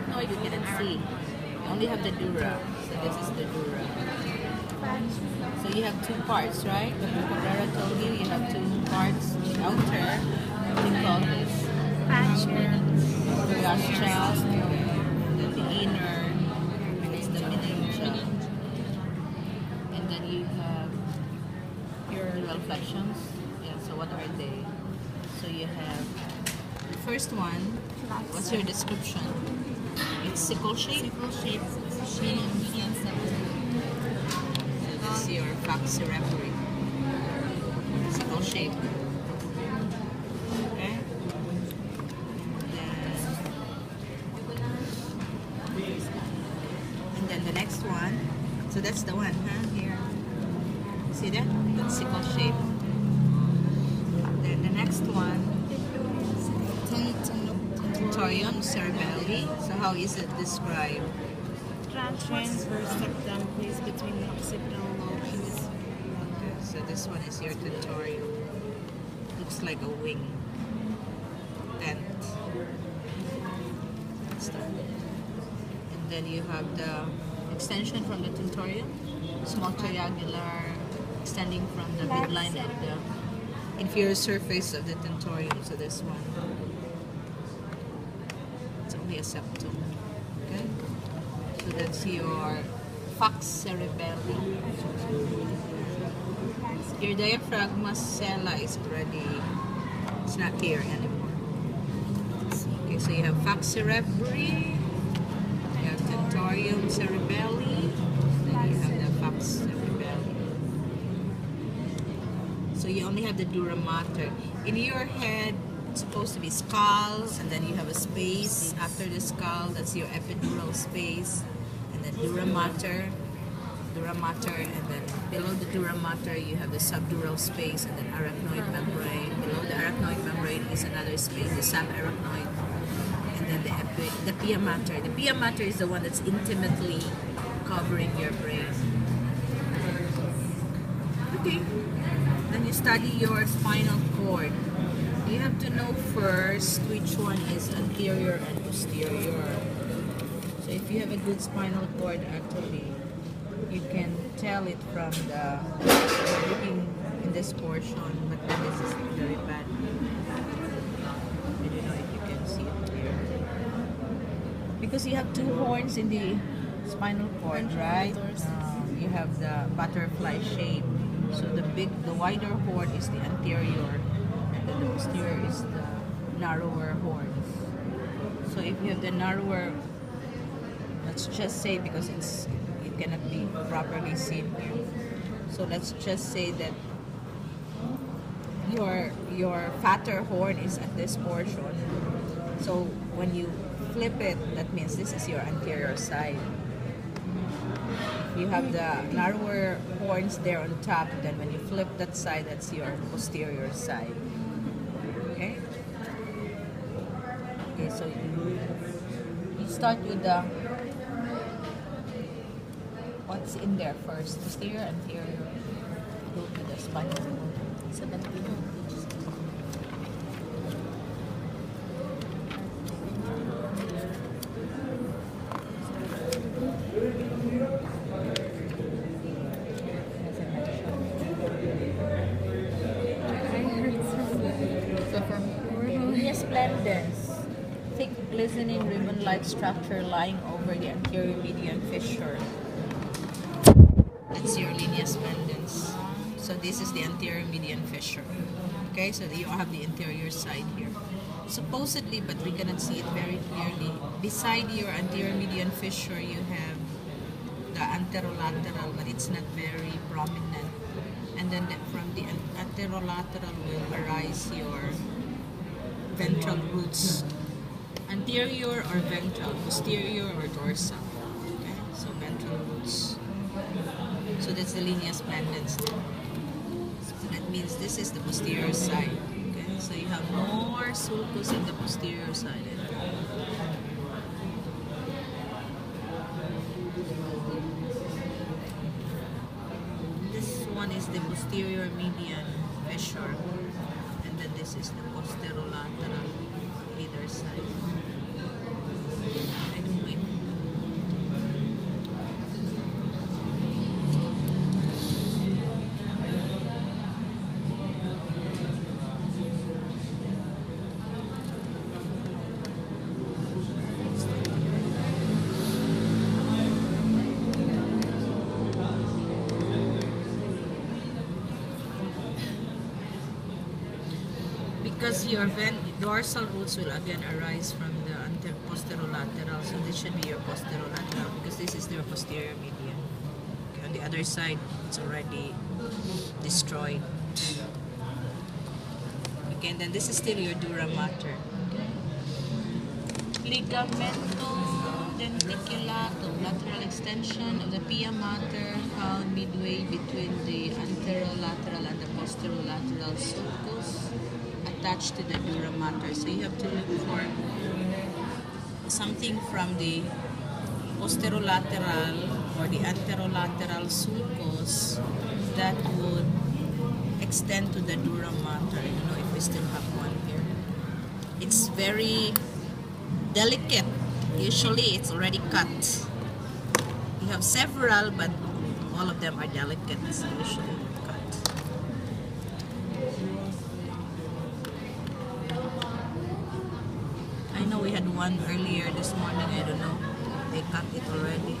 arachnoid you cannot see. You only have the dura. So this is the dura. So you have two parts, right? Dr. Cabrera told you you have two parts. The outer, what do you call this? Fascia. Then the inner is the meningeal. And then you have your little flexions. Yeah, so what are they? So you have the first one. What's your description? It's sickle shape. Sickle shape, median septum. This is your faxireptory. Sickle shape. Okay. And then the next one. So that's the one, huh? Here. See that? That's sickle shape. Then the next one. Tentorium cerebelli. So how is it described? Transverse septum placed between the occipital lobe and the Okay, so this one is your tentorium. Looks like a wing. Tent. That's that. And then you have the extension from the tentorium. Small triangular extending from the midline and the inferior surface of the tentorium. So this one. It's only a septum. Okay? So that's your fox cerebelli. Your diaphragma sella is already, it's not here anymore. Okay, so you have fox cerebri, you have tentorium cerebelli, then you have the fox cerebelli. So you only have the dura mater. In your head, it's supposed to be skull, and then you have a space after the skull, that's your epidural space, and then dura mater, and then below the dura mater you have the subdural space, and then arachnoid membrane. Below the arachnoid membrane is another space, the subarachnoid, and then the pia mater. The pia mater is the one that's intimately covering your brain. Okay, then you study your spinal cord. You have to know first which one is anterior and posterior. So if you have a good spinal cord, actually, you can tell it from the looking in this portion, but then this is very bad. I don't know if you can see it here. Because you have two horns in the spinal cord, right? You have the butterfly shape. So the wider horn is the anterior, and then the posterior is the narrower horn. So if you have the narrower, let's just say, because it cannot be properly seen here. So let's just say that your fatter horn is at this portion. So when you flip it, that means this is your anterior side. You have the narrower horns there on top, then when you flip that side, that's your posterior side. Okay? Okay, so you start with the what's in there first, posterior, anterior. Go to the spinal cord. 17 pages. Splendens, thick glistening ribbon-like structure lying over the anterior median fissure. That's your linea splendens. So this is the anterior median fissure. Okay, so you have the anterior side here. Supposedly, but we cannot see it very clearly, beside your anterior median fissure you have the anterolateral, but it's not very prominent. And then from the anterolateral will arise your ventral roots. Anterior or ventral, posterior or dorsal. Okay, so ventral roots. So that's the linea splendens. So that means this is the posterior side. Okay, so you have more sulcus in the posterior side. This one is the posterior median fissure, and then this is the posterolateral either side. because your dorsal roots will again arise from the posterolateral, so this should be your posterolateral because this is their posterior median. Okay, on the other side, it's already destroyed. Okay, and then this is still your dura mater. Okay. Ligamento denticulatum, lateral extension of the pia mater found midway between the anterolateral and the posterolateral sulcus, attached to the dura mater. So you have to look for something from the posterolateral or the anterolateral sulcus that would extend to the dura mater. I don't know if we still have one here. It's very delicate. Usually it's already cut. You have several, but all of them are delicate, so usually cut. I know we had one earlier this morning. I don't know. They cut it already.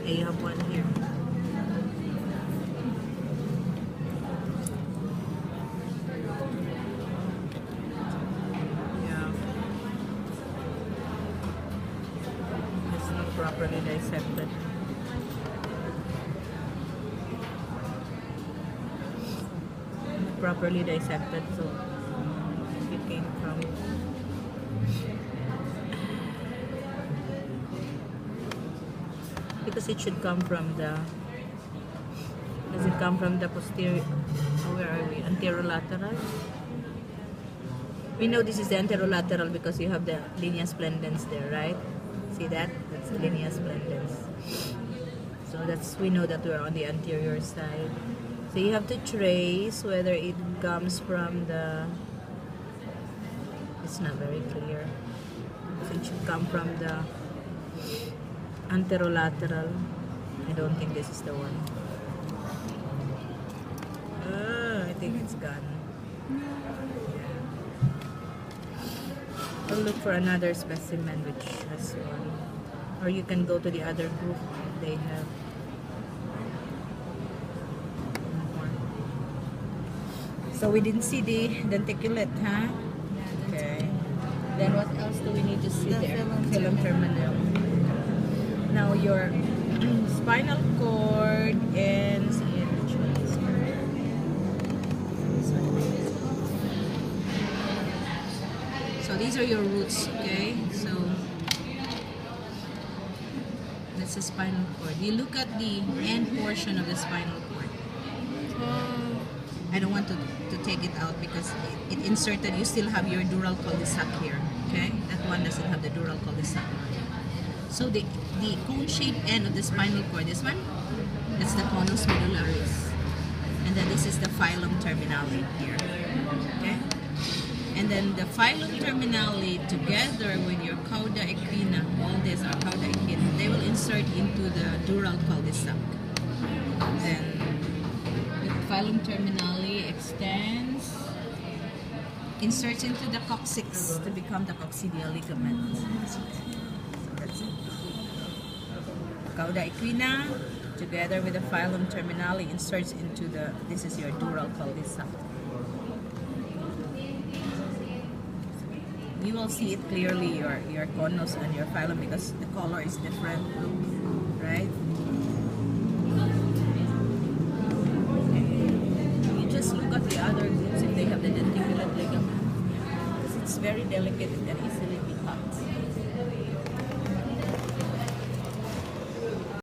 You have one here. Yeah. It's not properly dissected. Properly dissected, so it came from. Because it should come from the. Does it come from the posterior? Oh, where are we? Anterolateral. We know this is the anterolateral because you have the linea splendens there, right? See that? That's the linea splendens. So we know that we're on the anterior side. So you have to trace whether it comes from the. It's not very clear. So it should come from the anterolateral. I don't think this is the one. I think it's gone. I'll look for another specimen which has one. Or you can go to the other group. They have more. So we didn't see the denticulate, huh? Okay. Then what else do we need to see there? Filum terminal. Now your spinal cord ends in which one is it? these are your roots, okay? So that's the spinal cord. You look at the end portion of the spinal cord. I don't want to take it out because it inserted. You still have your dural cul-de-sac here, okay? That one doesn't have the dural cul-de-sac. So the cone-shaped end of the spinal cord, this one, that's the conus medullaris. And then this is the phylum terminale here, okay? And then the phylum terminale together with your cauda equina, all this are cauda equina, they will insert into the dural cul-de-sac. Then the phylum terminale extends, inserts into the coccyx to become the coccygeal ligament. So that's it. Cauda equina together with the phylum terminale inserts into the, this is your dural cul-de-sac. You will see it clearly, your conus and your phylum, because the color is different, right? Okay. You just look at the other groups if they have the denticulate ligament, because it's very delicate and easily